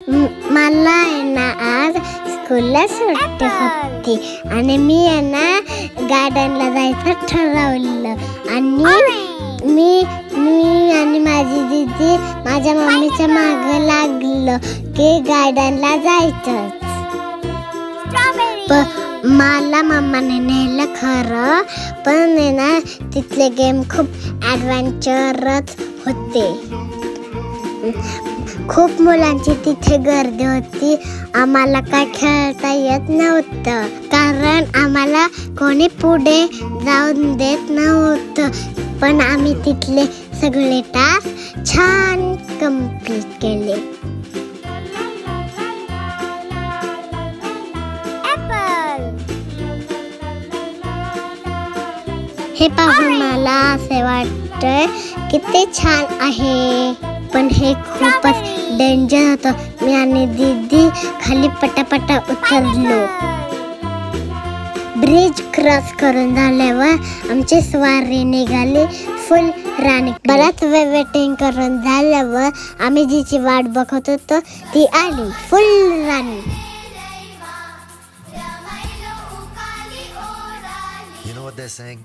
मला आहे ना आज स्कूलला सुट्टी होती आणि मी आहे ना गार्डनला जायचं ठरवलं आणि मी आणि माझी दीदी माझ्या मम्मीच्या मागे लागलो की गार्डनला जायचं. मला मम्माने नेलं खरं, पण आहे ना तिथले गेम खूप ॲडव्हेंचरस होते. खूप मुलांची तिथे गर्दी होती. आम्हाला काय खेळता येत नव्हतं कारण आम्हाला कोणी पुढे जाऊन देत नव्हतं, पण आम्ही तिथले सगळे टास्क छान कंप्लीट केले. हे पाहून मला असे वाटतंय की ते छान आहे, पण हे खूपच डेंजर होतं. मी आणि दीदी खाली पटापटा उतरलो. ब्रिज क्रॉस करून झाल्यावर आमची स्वारी निघाली फुल राणी. बराच वेळ वेटिंग करून झाल्यावर आम्ही जिची वाट बघत होतो ती आली, फुल राणी. You know what they're saying?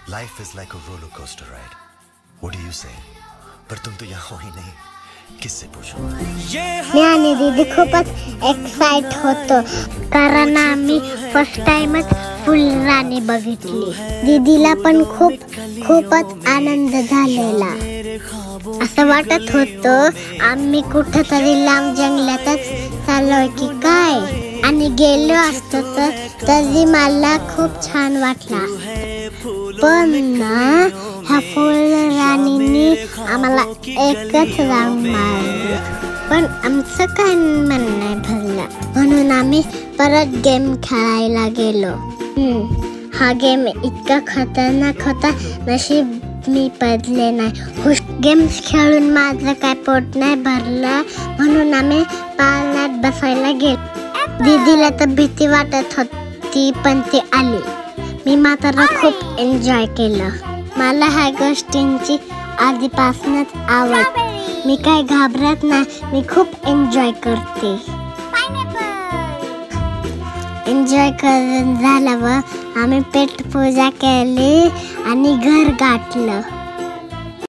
Life is like a roller coaster ride. What do you say? पर तुम तो यहाँ हो ही नहीं, किससे पूछो? मी आणि दीदी खूपच एक्साइट होतो कारण आम्ही फर्स्ट टाइमच फुल राणी बघितली. दीदीला पण खूपच आनंद झालेला. असं वाटत होतं आम्ही कुठेतरी लांब जंगलातच चाललोय की काय, आणि गेलो असतो तर तरी मला खूप छान वाटला. पण ना ह्या फुल राणीने आम्हाला एकच राऊंड मारलं, पण आमचं काय मन नाही भरलं, म्हणून आम्ही परत गेम खेळायला गेलो. हा गेम इतका खतरनाक होता, नशीब मी पडले नाही. गेम्स खेळून माझं काय पोट नाही भरलं, म्हणून आम्ही पाळण्यात बसायला गेलो. दीदीला तर भीती वाटत होती, पण ती आली. मी मात्र खूप एन्जॉय केलं. मला ह्या गोष्टींची आधीपासूनच आवड. मी काय घाबरत नाही, मी खूप एन्जॉय करते. एन्जॉय करून झाल्यावर आम्ही पेट पूजा केली आणि घर गाठलं.